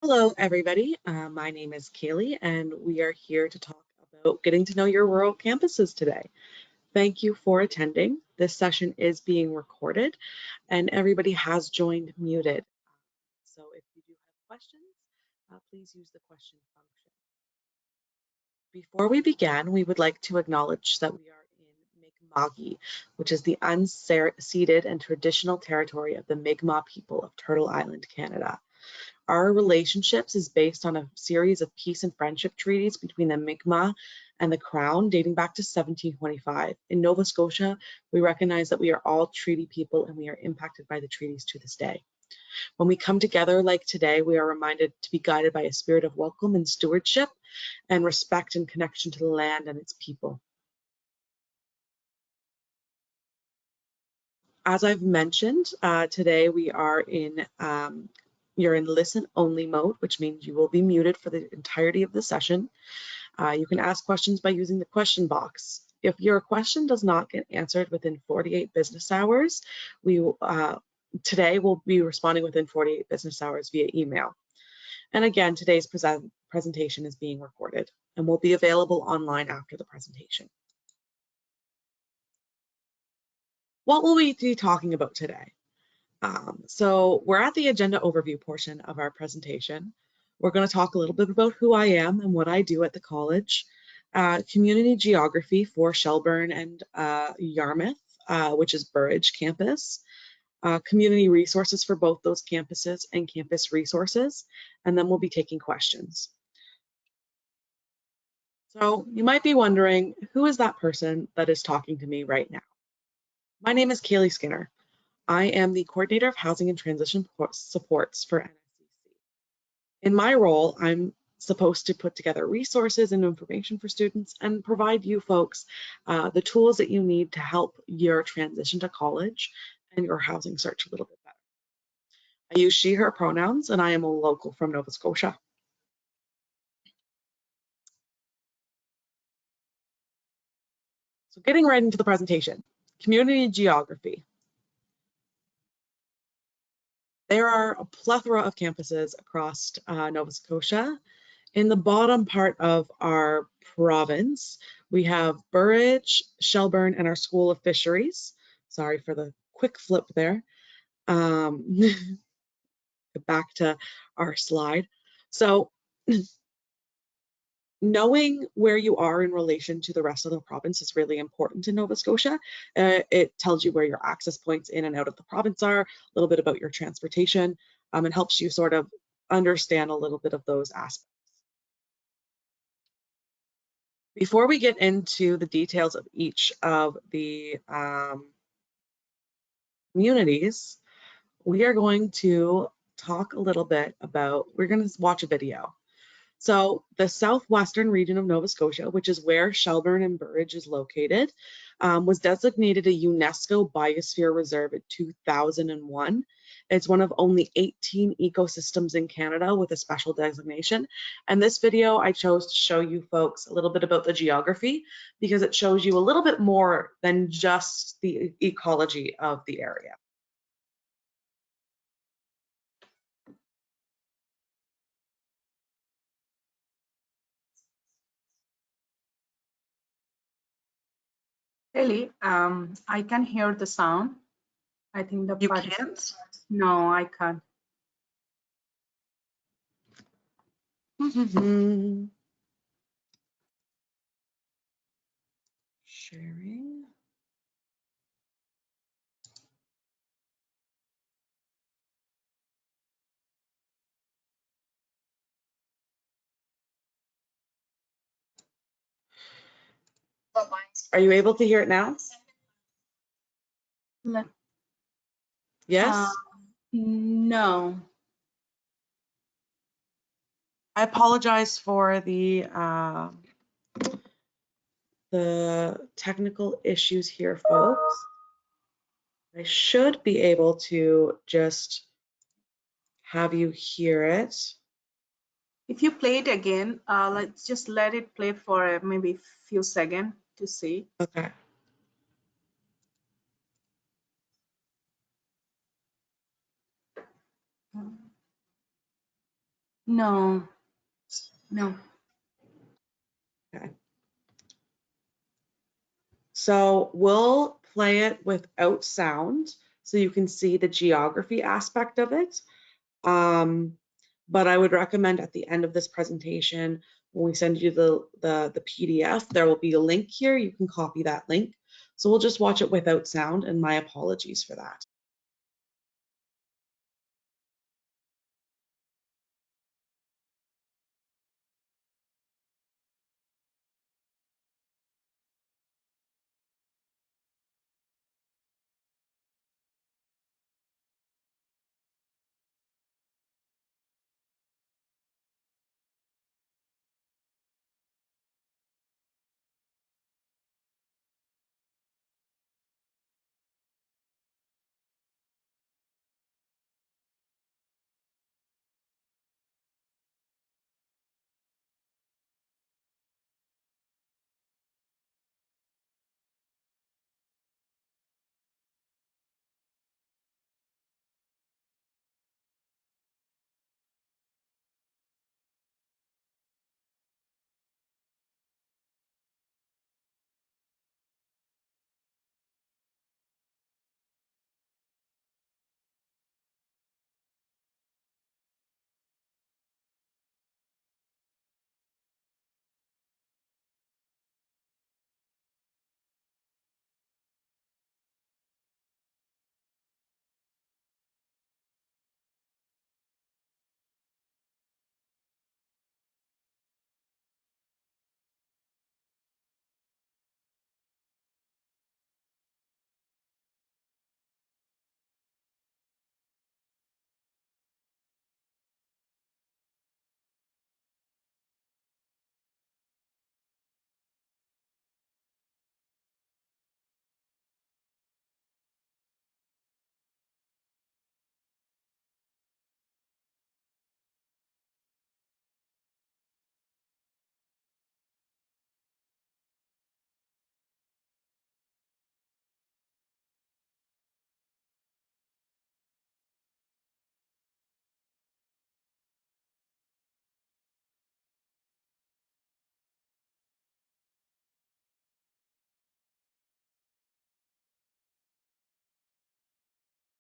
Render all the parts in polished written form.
Hello, everybody. My name is Kaylee, and we are here to talk about getting to know your rural campuses today. Thank you for attending. This session is being recorded, and everybody has joined muted. So if you do have questions, please use the question function. Before we begin, we would like to acknowledge that we are in Mi'kma'ki, which is the unceded and traditional territory of the Mi'kmaq people of Turtle Island, Canada. Our relationships is based on a series of peace and friendship treaties between the Mi'kmaq and the Crown dating back to 1725. In Nova Scotia, we recognize that we are all treaty people and we are impacted by the treaties to this day. When we come together like today, we are reminded to be guided by a spirit of welcome and stewardship and respect and connection to the land and its people. As I've mentioned, today we are you're in listen only mode, which means you will be muted for the entirety of the session. You can ask questions by using the question box. If your question does not get answered within 48 business hours, today we'll be responding within 48 business hours via email. And again, today's presentation is being recorded and will be available online after the presentation. What will we be talking about today? So we're at the agenda overview portion of our presentation. We're going to talk a little bit about who I am and what I do at the college, community geography for Shelburne and Yarmouth, which is Burridge campus, community resources for both those campuses and campus resources, and then we'll be taking questions. So you might be wondering, who is that person that is talking to me right now? My name is Kaylee Skinner. I am the Coordinator of Housing and Transition Supports for NSCC. In my role, I'm supposed to put together resources and information for students and provide you folks the tools that you need to help your transition to college and your housing search a little bit better. I use she, her pronouns, and I am a local from Nova Scotia. So getting right into the presentation, community geography. There are a plethora of campuses across Nova Scotia. In the bottom part of our province, we have Burridge, Shelburne, and our School of Fisheries. Sorry for the quick flip there. Back to our slide. So knowing where you are in relation to the rest of the province is really important in Nova Scotia. It tells you where your access points in and out of the province are, a little bit about your transportation, and helps you sort of understand a little bit of those aspects. Before we get into the details of each of the communities, we are going to talk a little bit about, we're going to watch a video. So the southwestern region of Nova Scotia, which is where Shelburne and Burridge is located, was designated a UNESCO Biosphere Reserve in 2001. It's one of only 18 ecosystems in Canada with a special designation. And this video I chose to show you folks a little bit about the geography because it shows you a little bit more than just the ecology of the area. Really, I can hear the sound. I think the You can't? No, I can't. Sharing. Are you able to hear it now? Yes? No. I apologize for the technical issues here, folks. I should be able to just have you hear it. If you play it again, let's just let it play for maybe a few seconds to see. Okay. No, no. Okay. So we'll play it without sound so you can see the geography aspect of it. But I would recommend at the end of this presentation, when we send you the PDF, there will be a link here. You can copy that link. So we'll just watch it without sound, and my apologies for that.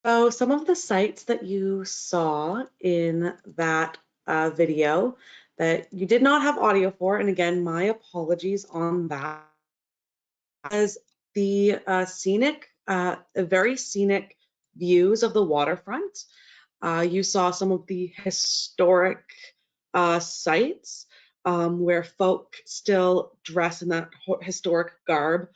So some of the sites that you saw in that video that you did not have audio for, and again, my apologies on that, as the very scenic views of the waterfront. You saw some of the historic sites where folk still dress in that historic garb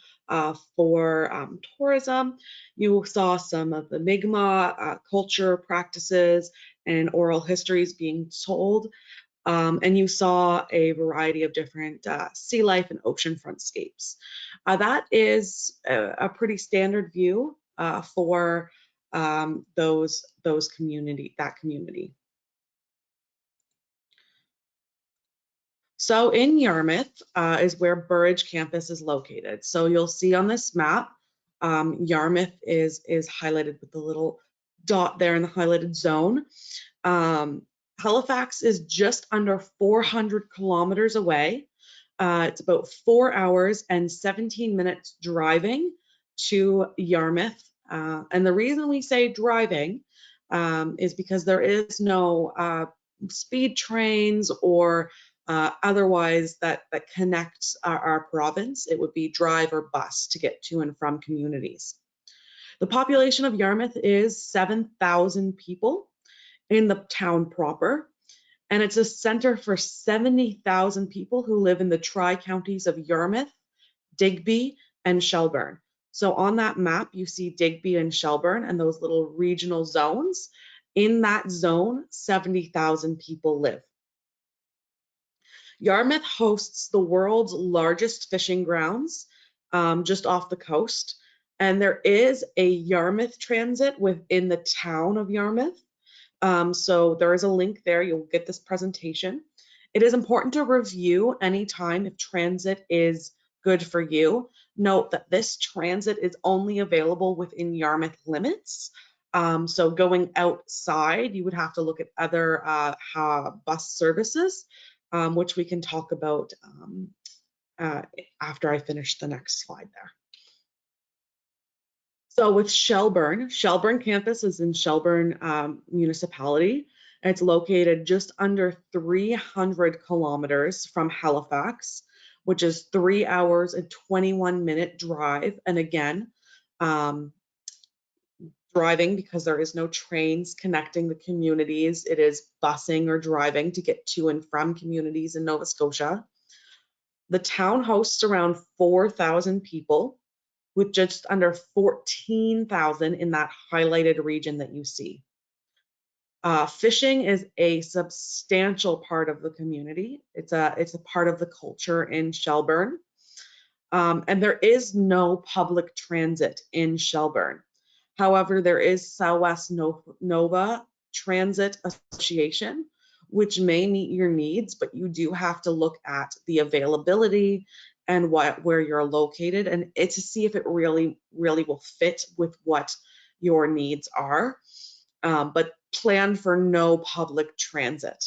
for tourism. You saw some of the Mi'kmaq culture practices and oral histories being told. And you saw a variety of different sea life and ocean frontscapes. That is a pretty standard view for that community. So in Yarmouth is where Burridge campus is located. So you'll see on this map, Yarmouth is highlighted with the little dot there in the highlighted zone. Halifax is just under 400 kilometers away. It's about 4 hours and 17 minutes driving to Yarmouth. And the reason we say driving is because there is no speed trains or otherwise that connects our province. It would be drive or bus to get to and from communities. The population of Yarmouth is 7,000 people in the town proper, and it's a center for 70,000 people who live in the tri-counties of Yarmouth, Digby, and Shelburne. So on that map, you see Digby and Shelburne and those little regional zones. In that zone, 70,000 people live. Yarmouth hosts the world's largest fishing grounds just off the coast. And there is a Yarmouth transit within the town of Yarmouth. So there is a link there. You'll get this presentation. It is important to review anytime if transit is good for you. Note that this transit is only available within Yarmouth limits. So going outside, you would have to look at other bus services, which we can talk about after I finish the next slide there. So with Shelburne campus is in Shelburne municipality. It's located just under 300 kilometers from Halifax, which is 3 hours and 21-minute drive. And again, driving because there is no trains connecting the communities. It is busing or driving to get to and from communities in Nova Scotia. The town hosts around 4,000 people, with just under 14,000 in that highlighted region that you see. Fishing is a substantial part of the community. It's a part of the culture in Shelburne. And there is no public transit in Shelburne. However, there is Southwest Nova Transit Association, which may meet your needs, but you do have to look at the availability and where you're located, and to see if it really will fit with what your needs are. But plan for no public transit.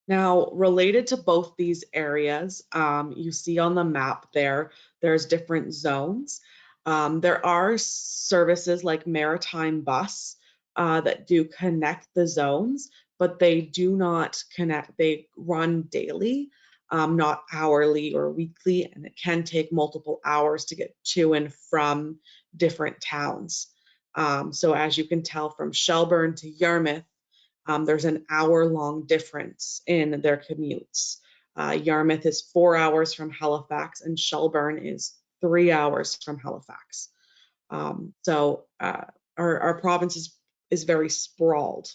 Now, related to both these areas, you see on the map there's different zones. There are services like Maritime Bus that do connect the zones, but they do not connect. They run daily, not hourly or weekly, and it can take multiple hours to get to and from different towns. So as you can tell from Shelburne to Yarmouth, there's an hour-long difference in their commutes. Yarmouth is 4 hours from Halifax, and Shelburne is 3 hours from Halifax. So our province is very sprawled.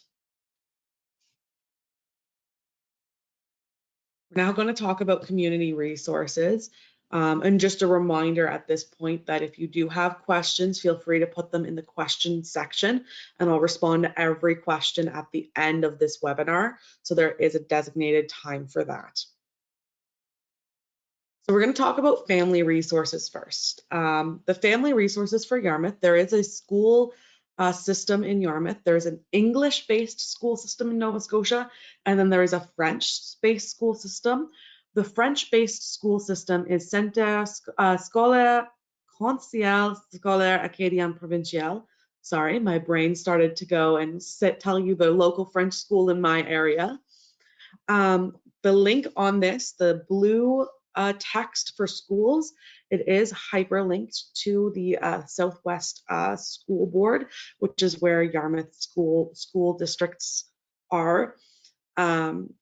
We're now going to talk about community resources. And just a reminder at this point that if you do have questions, feel free to put them in the question section, and I'll respond to every question at the end of this webinar. So there is a designated time for that. So we're going to talk about family resources first. The family resources for Yarmouth, there is a school system in Yarmouth. There's an English-based school system in Nova Scotia, and then there is a French-based school system. The French-based school system is Centre Scolaire Conseil Scolaire Acadien Provincial. Sorry, my brain started to go and tell you the local French school in my area. The link on this, the blue text for schools, it is hyperlinked to the Southwest School Board, which is where Yarmouth school districts are.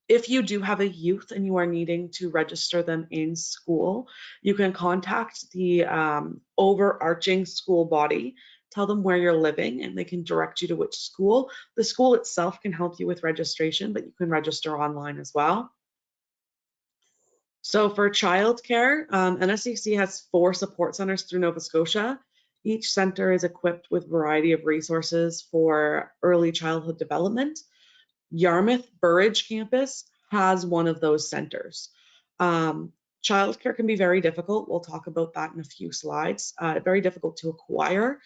If you do have a youth and you are needing to register them in school, you can contact the overarching school body, tell them where you're living, and they can direct you to which school. The school itself can help you with registration, but you can register online as well. So for childcare, NSCC has 4 support centers through Nova Scotia. Each center is equipped with a variety of resources for early childhood development. Yarmouth Burridge campus has one of those centers. Childcare can be very difficult. We'll talk about that in a few slides. Very difficult to acquire.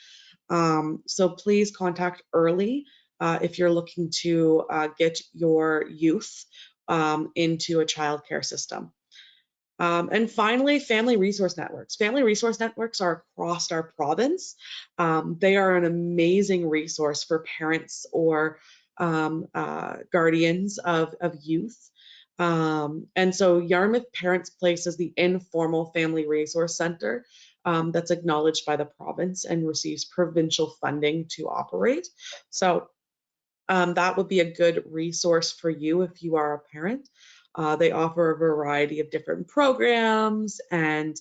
So please contact early if you're looking to get your youth into a childcare system. And finally, family resource networks. Family resource networks are across our province. They are an amazing resource for parents or guardians of youth. And so Yarmouth Parents Place is the informal family resource center that's acknowledged by the province and receives provincial funding to operate. So that would be a good resource for you if you are a parent. They offer a variety of different programs and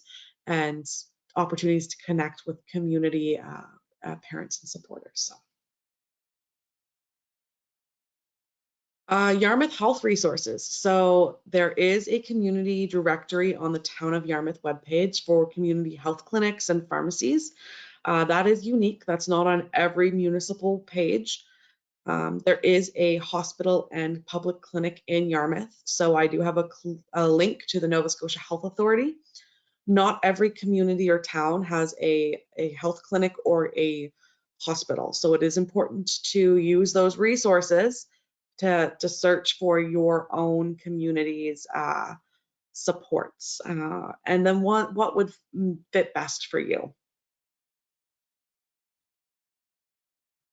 opportunities to connect with community parents and supporters. Yarmouth Health Resources. So there is a community directory on the Town of Yarmouth webpage for community health clinics and pharmacies. That is unique. That's not on every municipal page. There is a hospital and public clinic in Yarmouth, so I do have a link to the Nova Scotia Health Authority. Not every community or town has a health clinic or a hospital. So it is important to use those resources to search for your own community's supports, and then what would fit best for you.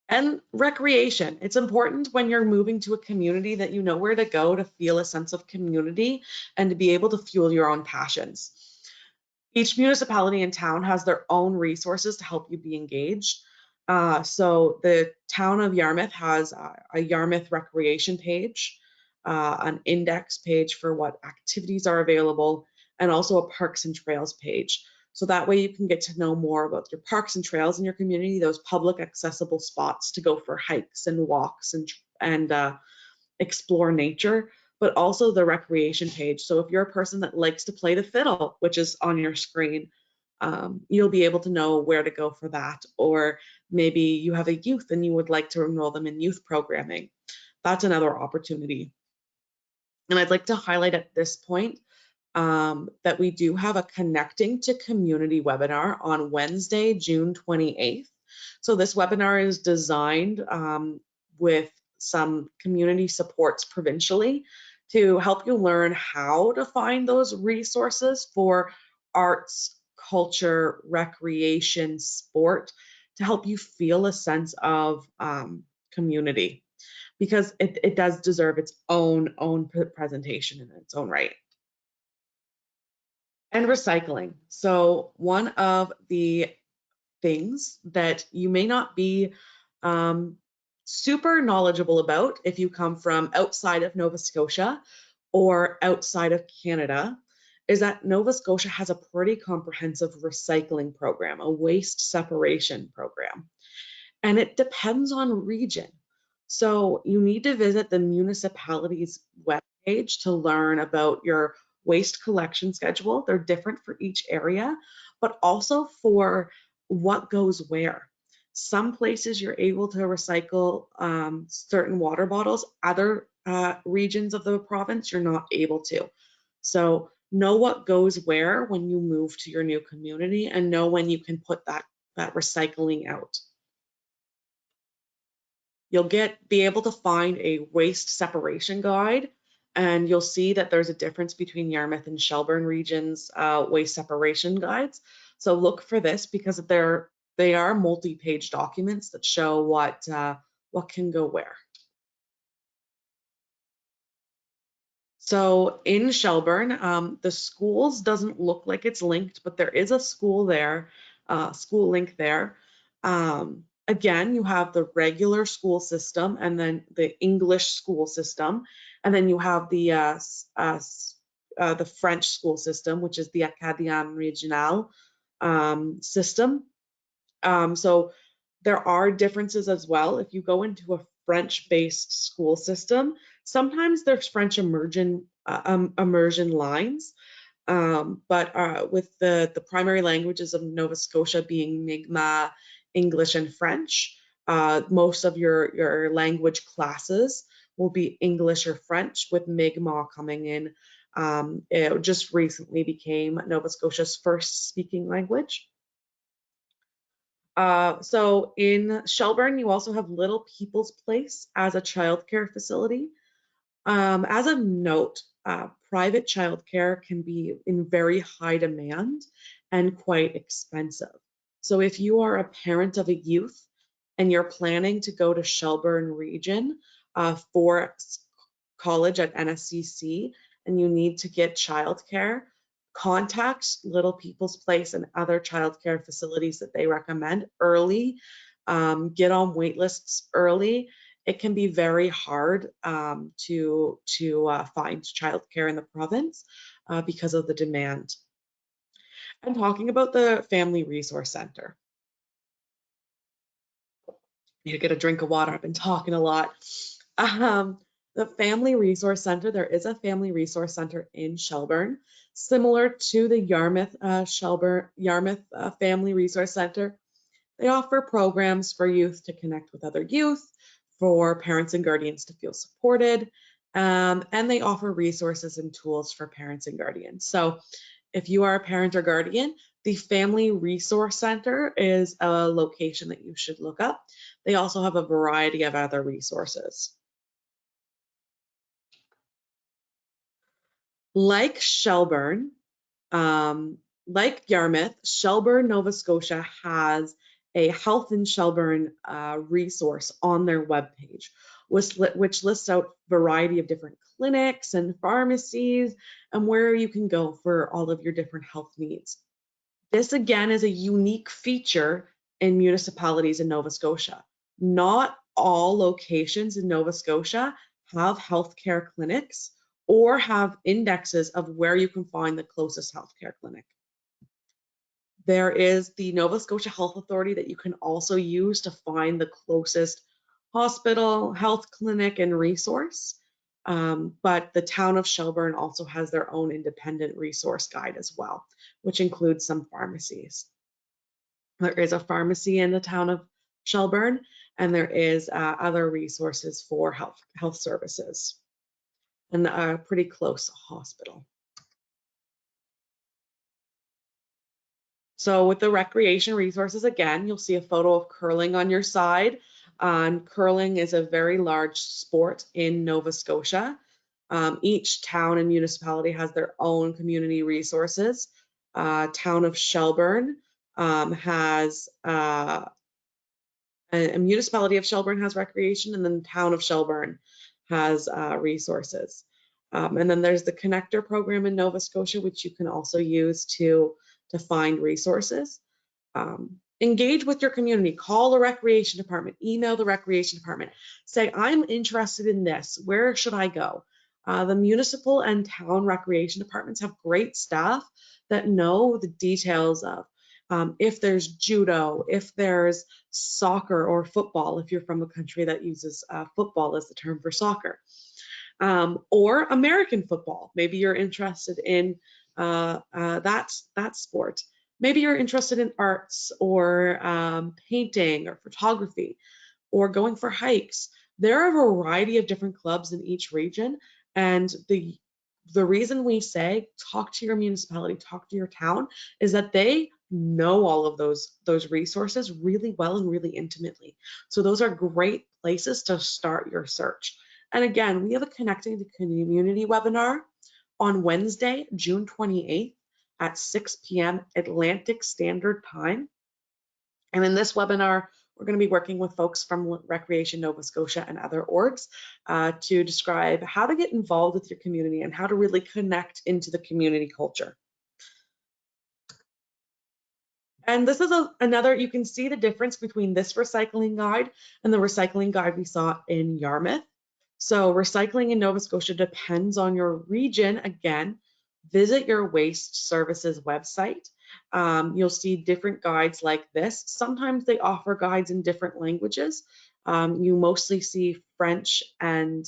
And recreation. It's important when you're moving to a community that you know where to go to feel a sense of community and to be able to fuel your own passions. Each municipality and town has their own resources to help you be engaged. So the town of Yarmouth has a Yarmouth recreation page, an index page for what activities are available, and also a parks and trails page. So that way you can get to know more about your parks and trails in your community, those public accessible spots to go for hikes and walks and explore nature, but also the recreation page. So if you're a person that likes to play the fiddle, which is on your screen, you'll be able to know where to go for that. Or maybe you have a youth and you would like to enroll them in youth programming. That's another opportunity. And I'd like to highlight at this point that we do have a Connecting to Community webinar on Wednesday, June 28th. So this webinar is designed with some community supports provincially to help you learn how to find those resources for arts, culture, recreation, sport, to help you feel a sense of community, because it does deserve its own presentation in its own right. And recycling. So one of the things that you may not be super knowledgeable about if you come from outside of Nova Scotia or outside of Canada is that Nova Scotia has a pretty comprehensive recycling program, a waste separation program, and it depends on region. So you need to visit the municipality's webpage to learn about your waste collection schedule. They're different for each area, but also for what goes where. Some places you're able to recycle certain water bottles, other regions of the province you're not able to. So know what goes where when you move to your new community, and know when you can put that recycling out. You'll be able to find a waste separation guide, and you'll see that there's a difference between Yarmouth and Shelburne regions waste separation guides. So look for this, because they are multi-page documents that show what can go where. So in Shelburne, the schools doesn't look like it's linked, but there is a school there, school link there. Again, you have the regular school system and then the English school system, and then you have the French school system, which is the Acadien Regional system. So there are differences as well. If you go into a French-based school system, sometimes there's French immersion lines, but with the primary languages of Nova Scotia being Mi'kmaq, English, and French, most of your language classes will be English or French, with Mi'kmaq coming in. It just recently became Nova Scotia's first speaking language. So in Shelburne, you also have Little People's Place as a childcare facility. As a note, private childcare can be in very high demand and quite expensive. So if you are a parent of a youth and you're planning to go to Shelburne region for college at NSCC and you need to get childcare, contact Little People's Place and other childcare facilities that they recommend early. Get on wait lists early. It can be very hard to find childcare in the province because of the demand. And talking about the Family Resource Center. Need to get a drink of water. I've been talking a lot. The Family Resource Center, there is a Family Resource Center in Shelburne, similar to the Yarmouth Family Resource Center. They offer programs for youth to connect with other youth, for parents and guardians to feel supported, and they offer resources and tools for parents and guardians. So If you are a parent or guardian, the Family Resource Center is a location that you should look up. They also have a variety of other resources. Like Shelburne, like Yarmouth, Shelburne, Nova Scotia has a Health in Shelburne resource on their webpage, which lists out a variety of different clinics and pharmacies and where you can go for all of your different health needs. This again is a unique feature in municipalities in Nova Scotia. Not all locations in Nova Scotia have healthcare clinics or have indexes of where you can find the closest healthcare clinic. There is the Nova Scotia Health Authority that you can also use to find the closest hospital, health clinic, and resource. But the town of Shelburne also has their own independent resource guide as well, which includes some pharmacies. There is a pharmacy in the town of Shelburne, and there is other resources for health services and a pretty close hospital. So with the recreation resources, again, you'll see a photo of curling on your side. Curling is a very large sport in Nova Scotia. Each town and municipality has their own community resources. Town of Shelburne has a municipality of Shelburne has recreation, and then the town of Shelburne has resources. And then there's the Connector program in Nova Scotia, which you can also use to find resources. Engage with your community, call the recreation department, email the recreation department, say, I'm interested in this, where should I go? The municipal and town recreation departments have great staff that know the details of if there's judo, if there's soccer or football, if you're from a country that uses football as the term for soccer, or American football. Maybe you're interested in that sport. Maybe you're interested in arts or painting or photography or going for hikes. There are a variety of different clubs in each region, and the reason we say talk to your municipality, talk to your town, is that they know all of those resources really well and really intimately. So those are great places to start your search. And again, we have a Connecting to Community webinar on Wednesday, June 28th at 6 p.m. Atlantic Standard Time. And in this webinar, we're going to be working with folks from Recreation Nova Scotia and other orgs to describe how to get involved with your community and how to really connect into the community culture. And this is another, you can see the difference between this recycling guide and the recycling guide we saw in Yarmouth. So recycling in Nova Scotia depends on your region. Again, visit your waste services website. You'll see different guides like this. Sometimes they offer guides in different languages. You mostly see French and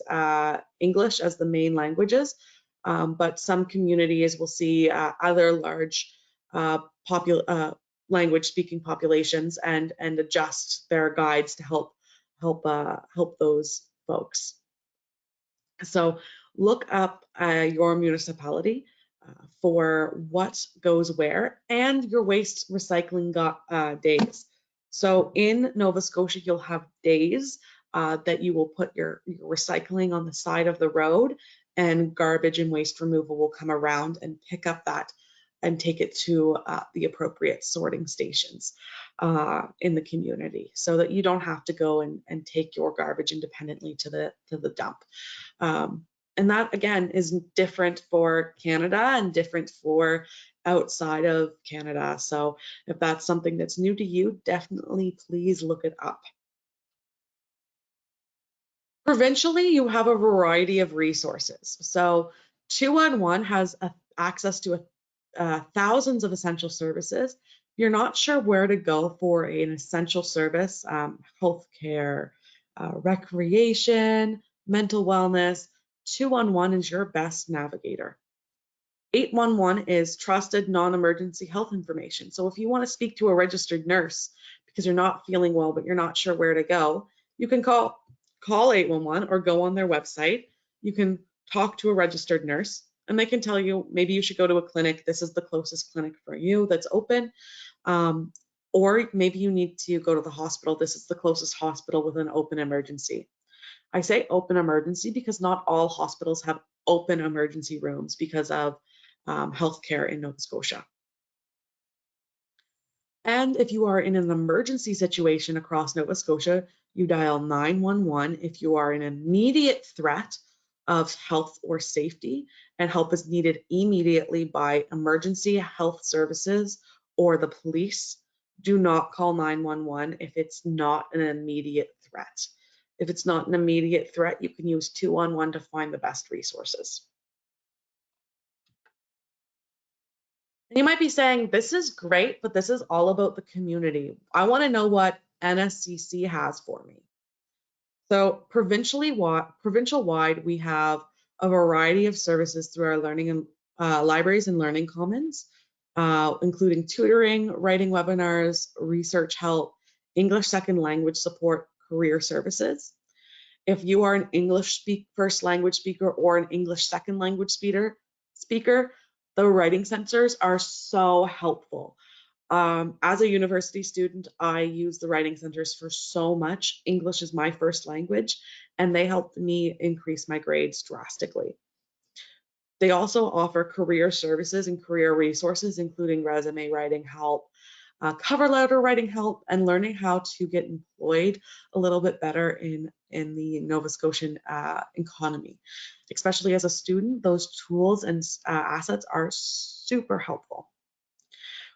English as the main languages, but some communities will see other large language speaking populations and adjust their guides to help those folks. So look up your municipality for what goes where and your waste recycling days. So in Nova Scotia, you'll have days that you will put your recycling on the side of the road, and garbage and waste removal will come around and pick up that and take it to the appropriate sorting stations in the community, so that you don't have to go and take your garbage independently to the dump. And that again is different for Canada and different for outside of Canada. So if that's something that's new to you, definitely please look it up. Provincially, you have a variety of resources. So 211 has access to thousands of essential services. If you're not sure where to go for an essential service, healthcare, recreation, mental wellness, 211 is your best navigator. 811 is trusted non-emergency health information. So if you want to speak to a registered nurse because you're not feeling well, but you're not sure where to go, you can call 811 or go on their website. You can talk to a registered nurse. and they can tell you maybe you should go to a clinic. This is the closest clinic for you that's open. Or maybe you need to go to the hospital. This is the closest hospital with an open emergency. I say open emergency because not all hospitals have open emergency rooms because of healthcare in Nova Scotia. And if you are in an emergency situation across Nova Scotia, you dial 911 if you are in immediate threat of health or safety, and help is needed immediately by emergency health services or the police. Do not call 911 if it's not an immediate threat. If it's not an immediate threat, you can use 211 to find the best resources. And you might be saying, this is great, but this is all about the community. I want to know what NSCC has for me. So provincial-wide, we have a variety of services through our learning and libraries and learning commons, including tutoring, writing webinars, research help, English second language support, career services. If you are an English first language speaker or an English second language speaker, the writing centers are so helpful. As a university student, I use the writing centers for so much. English is my first language, and they helped me increase my grades drastically. They also offer career services and career resources, including resume writing help, cover letter writing help, and learning how to get employed a little bit better in the Nova Scotian economy. Especially as a student, those tools and assets are super helpful.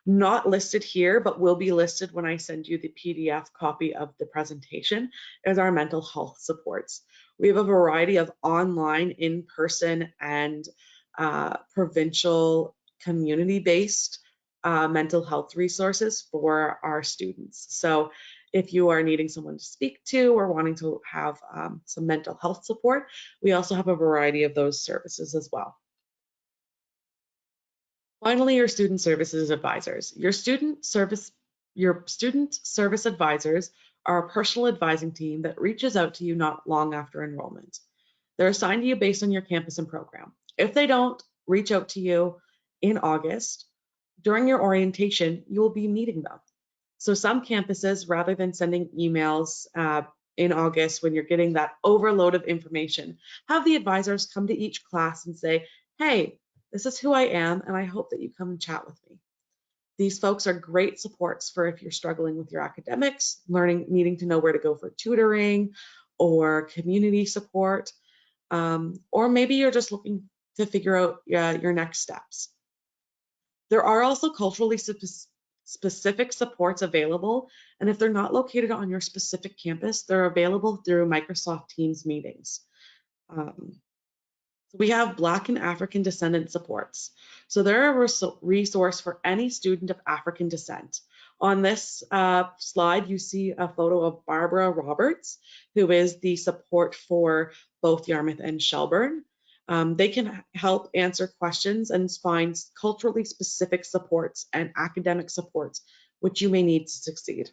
Not listed here, but will be listed when I send you the PDF copy of the presentation, is our mental health supports. We have a variety of online, in-person, and provincial community-based mental health resources for our students. So if you are needing someone to speak to or wanting to have some mental health support, we also have a variety of those services as well. Finally, your student services advisors. Your student service advisors are a personal advising team that reaches out to you not long after enrollment. They're assigned to you based on your campus and program. If they don't reach out to you in August, during your orientation, you will be meeting them. So some campuses, rather than sending emails in August when you're getting that overload of information, have the advisors come to each class and say, hey, this is who I am, and I hope that you come and chat with me. These folks are great supports for if you're struggling with your academics, needing to know where to go for tutoring or community support, or maybe you're just looking to figure out your next steps. There are also culturally specific supports available, and if they're not located on your specific campus, they're available through Microsoft Teams meetings. So we have Black and African descendant supports. So they're a resource for any student of African descent. On this slide, you see a photo of Barbara Roberts, who is the support for both Yarmouth and Shelburne. They can help answer questions and find culturally specific supports and academic supports, which you may need to succeed.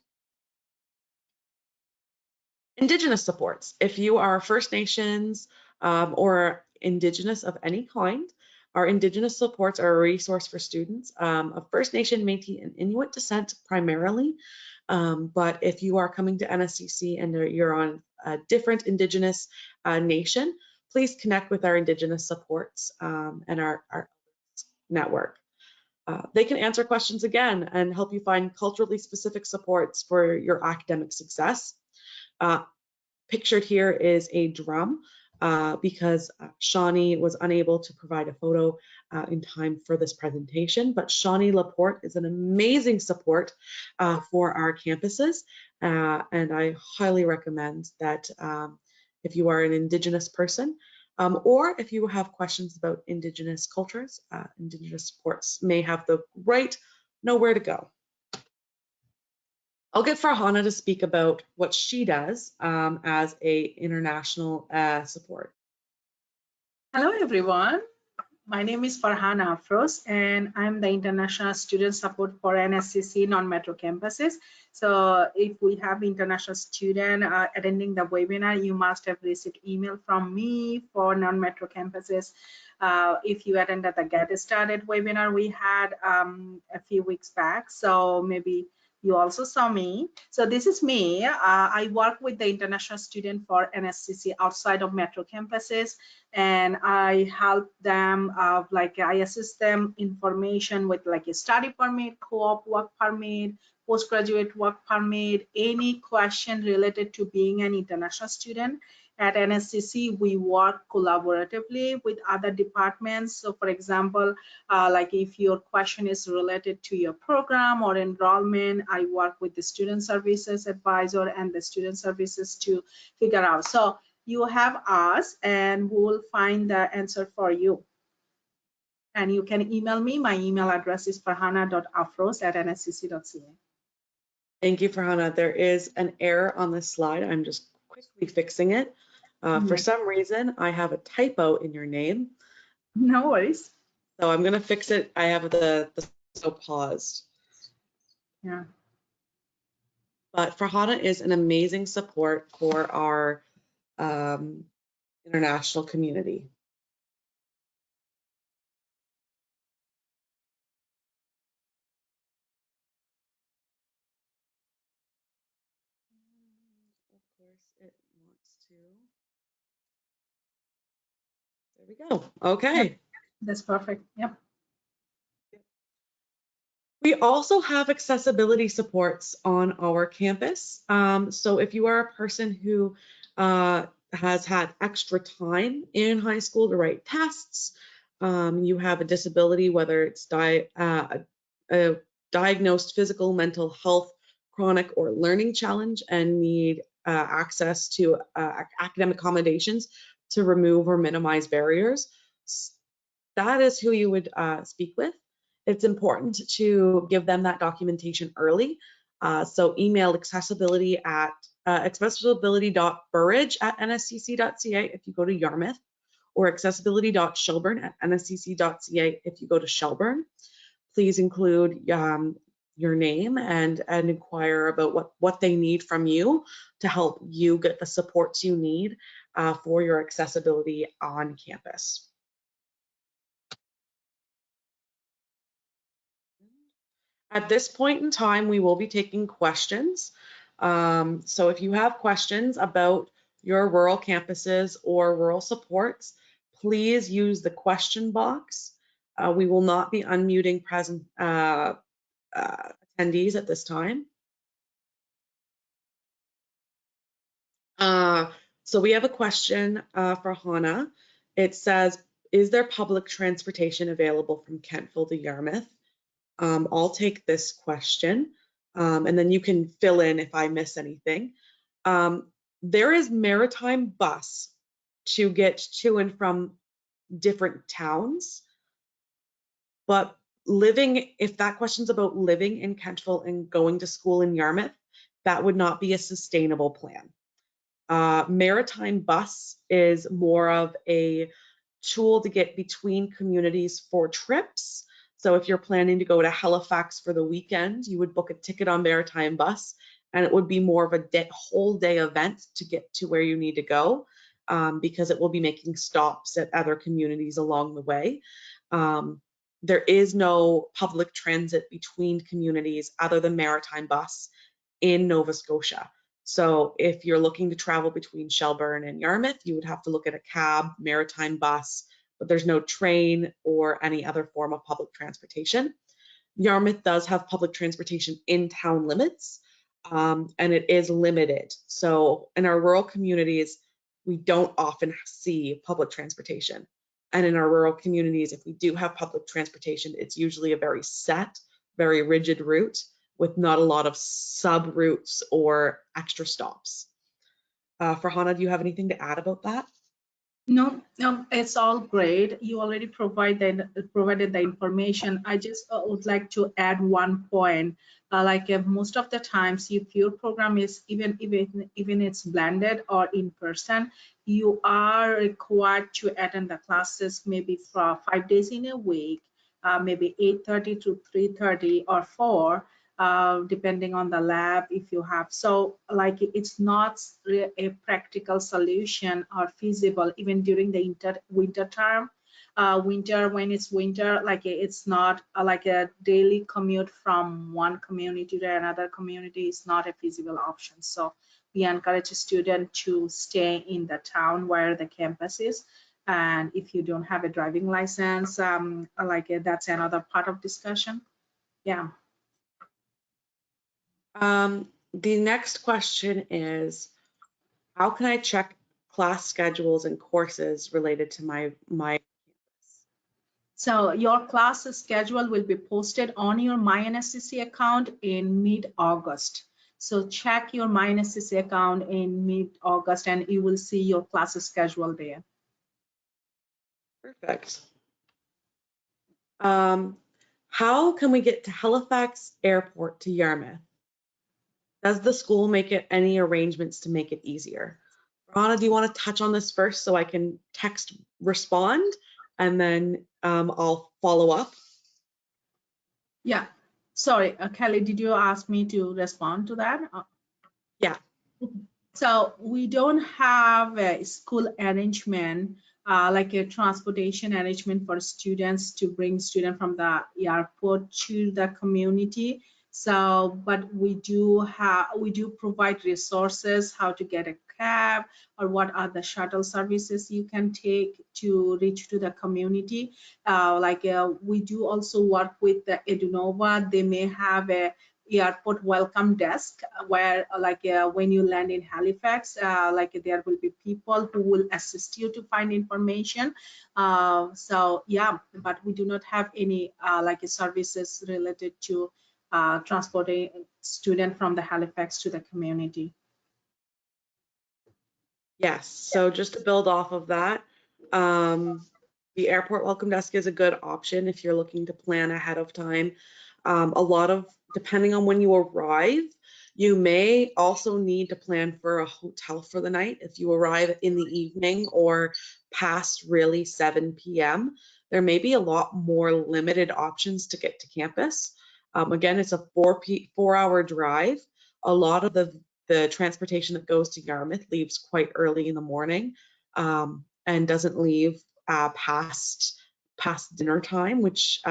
Indigenous supports. If you are First Nations or Indigenous of any kind, our Indigenous supports are a resource for students of First Nation, Métis, and Inuit descent primarily. But if you are coming to NSCC and you're on a different Indigenous nation, please connect with our Indigenous supports and our network. They can answer questions again and help you find culturally specific supports for your academic success. Pictured here is a drum because Shawnee was unable to provide a photo in time for this presentation, but Shawnee Laporte is an amazing support for our campuses, and I highly recommend that if you are an Indigenous person or if you have questions about Indigenous cultures, Indigenous supports may have the know where to go. I'll get Farhana to speak about what she does as a international support. Hello, everyone. My name is Farhana Afros, and I'm the International Student Support for NSCC non-metro campuses. So if we have international student attending the webinar, you must have received email from me for non-metro campuses. If you attended the Get Started webinar we had a few weeks back, so maybe you also saw me. So this is me. I work with the international student for NSCC outside of metro campuses, and I help them, like I assist them information with like a study permit, co-op work permit, postgraduate work permit, any question related to being an international student. At NSCC, we work collaboratively with other departments. So for example, like if your question is related to your program or enrollment, I work with the student services advisor and the student services to figure out. So you have us and we will find the answer for you. And you can email me. My email address is farhana.afros@nscc.ca. Thank you, Farhana. There is an error on this slide. I'm just quickly fixing it. For some reason, I have a typo in your name. No worries. So I'm going to fix it. I have the so paused. Yeah. But Farhana is an amazing support for our international community. Of course, it wants to. There we go. Okay. Yep. That's perfect. Yep. We also have accessibility supports on our campus. So if you are a person who has had extra time in high school to write tests, you have a disability, whether it's a diagnosed physical, mental health, chronic, or learning challenge, and need access to academic accommodations to remove or minimize barriers, that is who you would speak with. It's important to give them that documentation early. So email accessibility at accessibility.burridge@nscc.ca if you go to Yarmouth, or accessibility.shelburne@nscc.ca if you go to Shelburne. Please include your name and inquire about what they need from you to help you get the supports you need for your accessibility on campus. At this point in time, we will be taking questions. So if you have questions about your rural campuses or rural supports, please use the question box. We will not be unmuting present attendees at this time. So we have a question for Hannah. It says, is there public transportation available from Kentville to Yarmouth? I'll take this question, and then you can fill in if I miss anything. There is maritime bus to get to and from different towns, but if that question's about living in Kentville and going to school in Yarmouth, that would not be a sustainable plan. Maritime bus is more of a tool to get between communities for trips. So if you're planning to go to Halifax for the weekend, you would book a ticket on Maritime Bus, and it would be more of a whole day event to get to where you need to go, because it will be making stops at other communities along the way. There is no public transit between communities other than Maritime Bus in Nova Scotia. So if you're looking to travel between Shelburne and Yarmouth, you would have to look at a cab, Maritime Bus, but there's no train or any other form of public transportation. Yarmouth does have public transportation in town limits, and it is limited. So in our rural communities, we don't often see public transportation. And in our rural communities, if we do have public transportation, it's usually a very set, very rigid route with not a lot of sub routes or extra stops. Farhana, do you have anything to add about that? No, no, it's all great. You already provided the information. I just would like to add one point. Most of the times, if your program is even it's blended or in person, you are required to attend the classes maybe for 5 days in a week, maybe 8:30 to 3:30 or 4, depending on the lab if you have. So like it's not a practical solution or feasible even during the winter term. Winter, when it's winter, like it's not like a daily commute from one community to another community is not a feasible option. So we encourage a student to stay in the town where the campus is. And if you don't have a driving license, that's another part of discussion. Yeah. The next question is, how can I check class schedules and courses related to my campus? So your class schedule will be posted on your NSCC account in mid-August. So check your NSCC account in mid-August and you will see your class schedule there. Perfect. How can we get to Halifax Airport to Yarmouth? Does the school make any arrangements to make it easier? Rana, do you want to touch on this first so I can text respond and then I'll follow up? Yeah. Sorry, Kelly, did you ask me to respond to that? Yeah. So we don't have a school arrangement, like a transportation arrangement for students to bring students from the airport to the community. So, but we do provide resources, how to get a cab or what are the shuttle services you can take to reach to the community. We do also work with the Edunova. They may have a airport welcome desk where when you land in Halifax, there will be people who will assist you to find information. So yeah, but we do not have any services related to transporting student from the Halifax to the community. Yes, so just to build off of that, the airport welcome desk is a good option if you're looking to plan ahead of time. Depending on when you arrive, you may also need to plan for a hotel for the night. If you arrive in the evening or past really 7 p.m., there may be a lot more limited options to get to campus. Again, it's a 4-hour drive. A lot of the transportation that goes to Yarmouth leaves quite early in the morning and doesn't leave past dinner time, which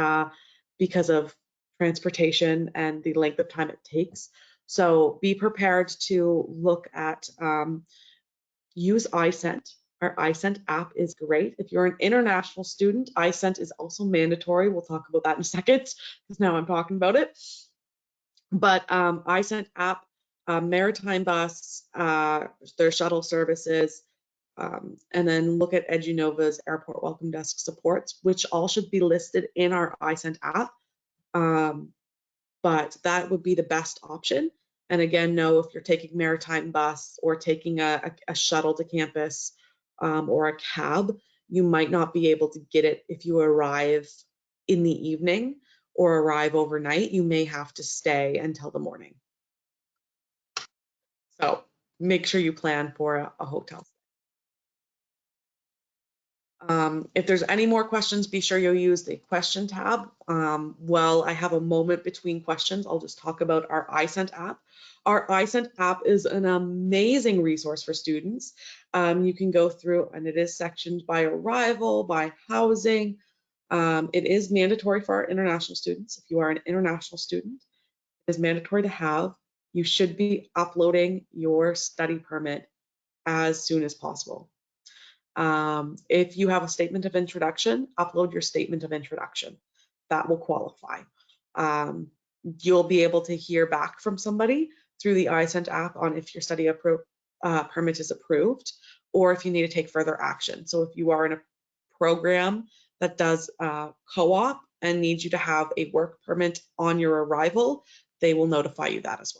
because of transportation and the length of time it takes. So be prepared to look at use iSent. Our iSent app is great. If you're an international student, iSent is also mandatory. We'll talk about that in a second because now I'm talking about it. But iSent app, Maritime Bus, their shuttle services, and then look at Edunova's Airport Welcome Desk supports, which all should be listed in our iSent app. But that would be the best option. And again, know if you're taking Maritime Bus or taking a shuttle to campus or a cab, you might not be able to get it if you arrive in the evening or arrive overnight. You may have to stay until the morning. So make sure you plan for a hotel. If there's any more questions, be sure you'll use the question tab. While I have a moment between questions, I'll just talk about our iSent app. Our iSent app is an amazing resource for students. You can go through, and it is sectioned by arrival, by housing. It is mandatory for our international students. If you are an international student, it is mandatory to have. You should be uploading your study permit as soon as possible. If you have a statement of introduction, upload your statement of introduction. That will qualify. You'll be able to hear back from somebody through the iSent app on if your study permit is approved or if you need to take further action. So if you are in a program that does co-op and needs you to have a work permit on your arrival, they will notify you that as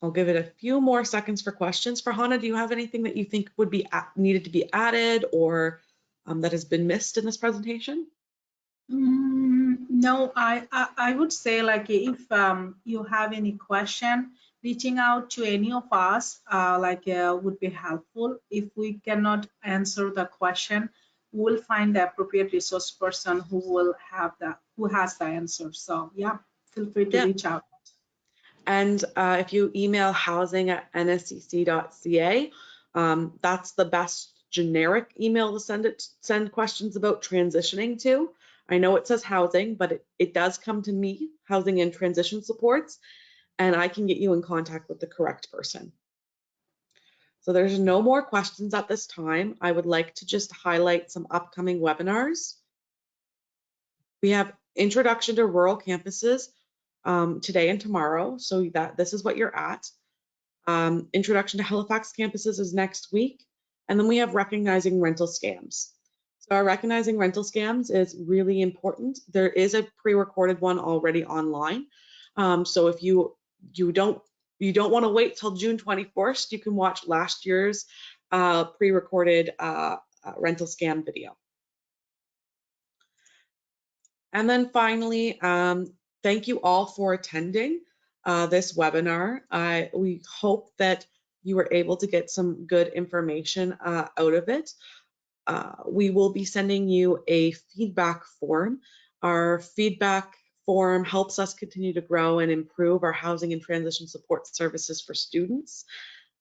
well. I'll give it a few more seconds for questions. Farhana, do you have anything that you think would be needed to be added or that has been missed in this presentation? No, I would say like if you have any question, reaching out to any of us would be helpful. If we cannot answer the question, we'll find the appropriate resource person who has the answer. So yeah, feel free to Yeah. reach out. And if you email housing@nscc.ca, that's the best generic email to send questions about transitioning to. I know it says housing, but it does come to me, Housing and Transition Supports, and I can get you in contact with the correct person. So there's no more questions at this time. I would like to just highlight some upcoming webinars. We have Introduction to Rural Campuses today and tomorrow, so that this is what you're at. Introduction to Halifax Campuses is next week. And then we have Recognizing Rental Scams. So our Recognizing Rental Scams is really important. There is a pre-recorded one already online. So if you don't want to wait till June 21st, you can watch last year's pre-recorded rental scam video. And then finally, thank you all for attending this webinar. We hope that you were able to get some good information out of it. We will be sending you a feedback form. Our feedback form helps us continue to grow and improve our housing and transition support services for students.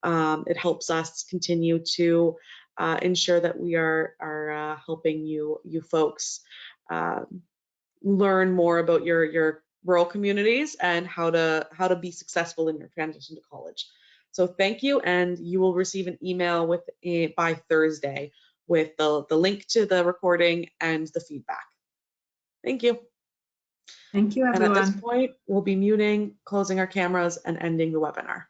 It helps us continue to ensure that we are helping you folks learn more about your rural communities and how to be successful in your transition to college. So thank you, and you will receive an email by Thursday with the link to the recording and the feedback. Thank you. Thank you, everyone. And at this point, we'll be muting, closing our cameras, and ending the webinar.